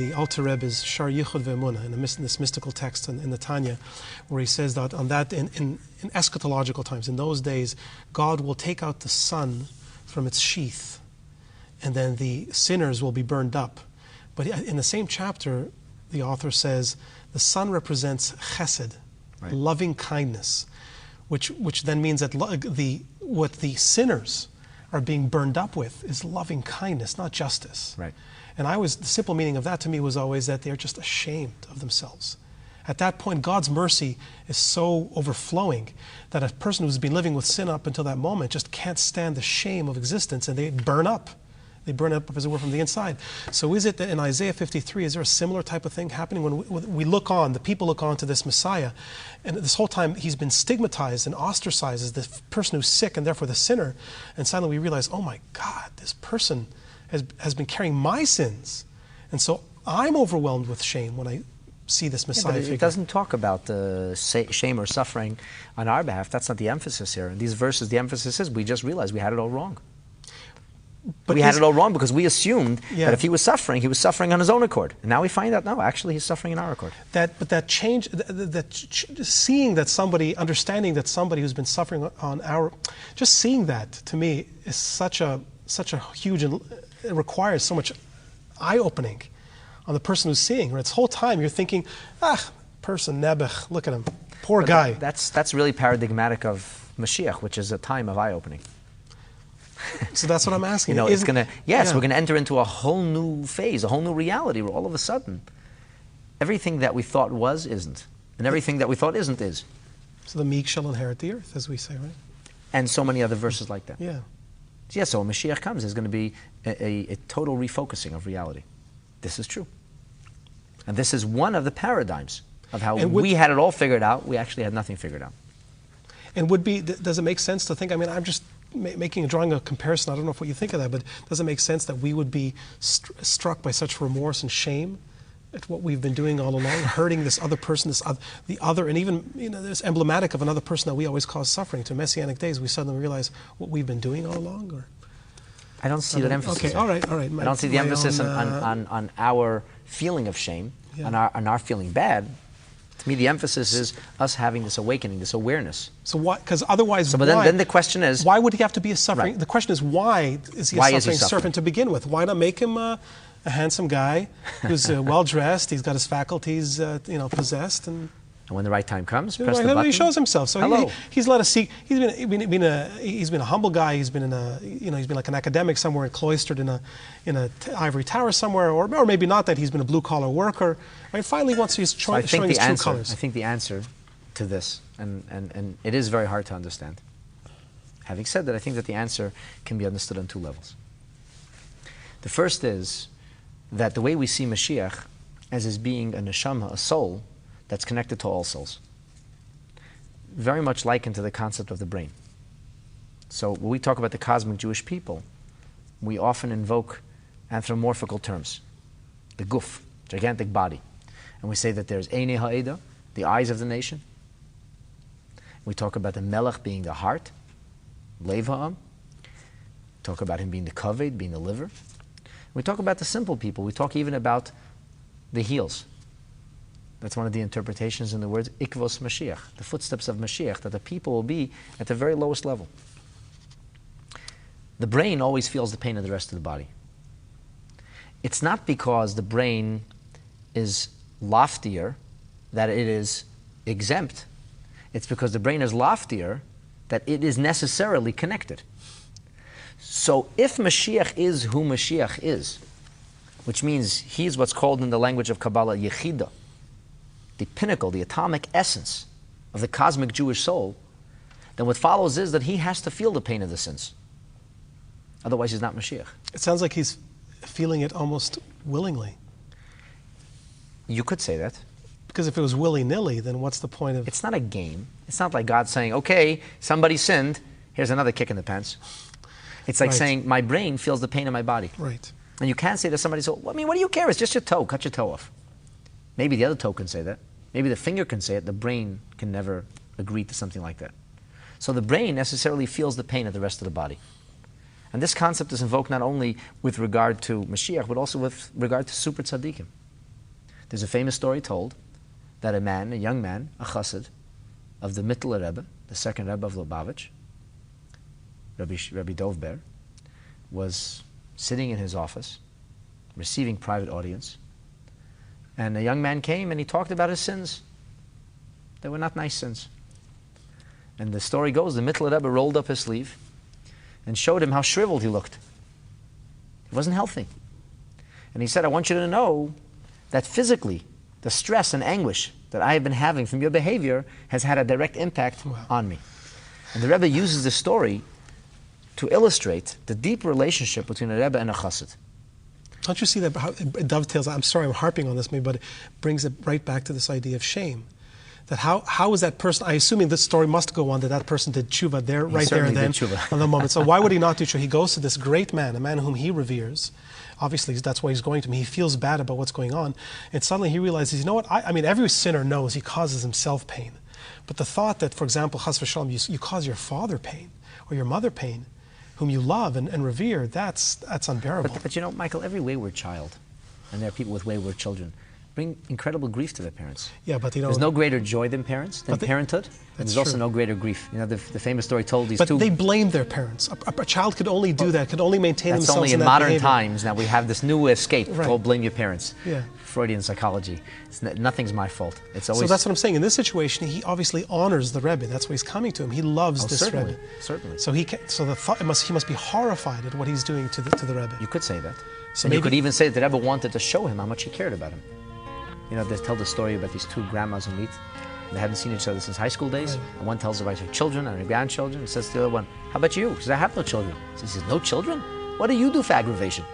the Alter Rebbe's Shar Yichud Ve'emunah, in this mystical text in the Tanya, where he says that in eschatological times, in those days, God will take out the sun from its sheath, and then the sinners will be burned up. But in the same chapter, the author says the sun represents chesed, right, loving kindness, which then means that what the sinners are being burned up with is loving kindness, not justice. Right. And the simple meaning of that to me was always that they're just ashamed of themselves. At that point, God's mercy is so overflowing that a person who's been living with sin up until that moment just can't stand the shame of existence, and they burn up. They burn up, as it were, from the inside. So is it that in Isaiah 53, is there a similar type of thing happening when we look on, the people look on to this Messiah, and this whole time he's been stigmatized and ostracized as the person who's sick and therefore the sinner, and suddenly we realize, oh my God, this person has been carrying my sins. And so I'm overwhelmed with shame when I see this Messiah figure. It doesn't talk about the shame or suffering on our behalf. That's not the emphasis here. In these verses, the emphasis is we just realized we had it all wrong. But we had it all wrong because we assumed that if he was suffering on his own accord. And now we find out, no, actually he's suffering in our accord. Seeing that somebody, understanding that somebody who's been suffering just seeing that, to me, is such a huge, and it requires so much eye-opening on the person who's seeing. Right? This whole time you're thinking, person, Nebuch, look at him, poor guy. That's really paradigmatic of Mashiach, which is a time of eye-opening. So that's what I'm asking. We're going to enter into a whole new phase, a whole new reality, where all of a sudden, everything that we thought was isn't, and everything that we thought isn't is. So the meek shall inherit the earth, as we say, right? And so many other verses like that. Yeah. Yeah, so when Mashiach comes, there's going to be a total refocusing of reality. This is true. And this is one of the paradigms of how we had it all figured out. We actually had nothing figured out. And does it make sense to think, I'm just drawing a comparison, I don't know what you think of that, but does it make sense that we would be struck by such remorse and shame at what we've been doing all along, hurting this other person, the other, and even, it's emblematic of another person that we always cause suffering. To Messianic days, we suddenly realize what we've been doing all along? Or I don't see that emphasis. Okay, all right. I don't see the emphasis on our feeling of shame, on our feeling bad. To me, the emphasis is us having this awakening, this awareness. So why? Because otherwise, but then the question is, why would he have to be a suffering? Right. The question is, why is he a suffering servant to begin with? Why not make him a handsome guy who's well dressed? He's got his faculties, possessed, and when the right time comes, press the button. He shows himself. So he's let us see. He's been a humble guy. He's been he's been like an academic somewhere, cloistered in an ivory tower somewhere, or maybe not that. He's been a blue collar worker. Right? Finally, once he's showing his true colors. I think the answer to this, and it is very hard to understand. Having said that, I think that the answer can be understood on two levels. The first is that the way we see Mashiach as being a neshama, a soul, that's connected to all souls. Very much likened to the concept of the brain. So when we talk about the cosmic Jewish people, we often invoke anthropomorphical terms. The guf, gigantic body. And we say that there's Einei Ha'eda, the eyes of the nation. We talk about the Melech being the heart, Lev Ha'am. We talk about him being the Kaved, being the liver. We talk about the simple people. We talk even about the heels. That's one of the interpretations in the words Ikvos Mashiach, the footsteps of Mashiach, that the people will be at the very lowest level. The brain always feels the pain of the rest of the body. It's not because the brain is loftier that it is exempt. It's because the brain is loftier that it is necessarily connected. So if Mashiach is who Mashiach is, which means he is what's called in the language of Kabbalah Yechida, the pinnacle, the atomic essence of the cosmic Jewish soul, then what follows is that he has to feel the pain of the sins. Otherwise he's not Mashiach. It sounds like he's feeling it almost willingly. You could say that. Because if it was willy-nilly, then what's the point of... It's not a game. It's not like God saying, okay, somebody sinned, here's another kick in the pants. It's like saying, my brain feels the pain in my body. Right. And you can't say to somebody, so, what do you care? It's just your toe. Cut your toe off. Maybe the other toe can say that. Maybe the finger can say it. The brain can never agree to something like that. So the brain necessarily feels the pain of the rest of the body. And this concept is invoked not only with regard to Mashiach, but also with regard to super tzaddikim. There's a famous story told that a young man, a chassid of the Mittler Rebbe, the second Rebbe of Lubavitch, Rabbi Dovber, was sitting in his office, receiving private audience, and a young man came and he talked about his sins. They were not nice sins. And the story goes, the Mittler Rebbe rolled up his sleeve and showed him how shriveled he looked. He wasn't healthy. And he said, I want you to know that physically, the stress and anguish that I have been having from your behavior has had a direct impact on me. And the Rebbe uses this story to illustrate the deep relationship between a Rebbe and a chassid. Don't you see that how it dovetails? I'm sorry I'm harping on this, but it brings it right back to this idea of shame. That how is that person, I assuming this story must go on, that person did tshuva there, right there and then, on the moment. So why would he not do tshuva? He goes to this great man, a man whom he reveres. Obviously, that's why he's going to him. He feels bad about what's going on. And suddenly he realizes, you know what, I mean, every sinner knows he causes himself pain. But the thought that, for example, chas v'shalom, you cause your father pain, or your mother pain, whom you love and revere, that's unbearable. But you know, Michael, every wayward child, and there are people with wayward children, bring incredible grief to their parents. Yeah, but you know, there's no greater joy than parenthood. And there's also no greater grief. You know, the famous story told these two. But they blame their parents. A child could only do that, could only maintain that's themselves only in that modern behavior. times. Now we have this new escape called blame your parents. Yeah. Freudian psychology. Nothing's my fault. It's always. So that's what I'm saying. In this situation, he obviously honors the Rebbe. That's why he's coming to him. He loves this certainly, Rebbe. Certainly. So he must be horrified at what he's doing to the Rebbe. You could say that. So and you could even say that the Rebbe wanted to show him how much he cared about him. You know, they tell the story about these two grandmas who meet. They hadn't seen each other since high school days. Right. And one tells about her children and her grandchildren. And says to the other one, how about you? She says, I have no children. She says, no children? What do you do for aggravation?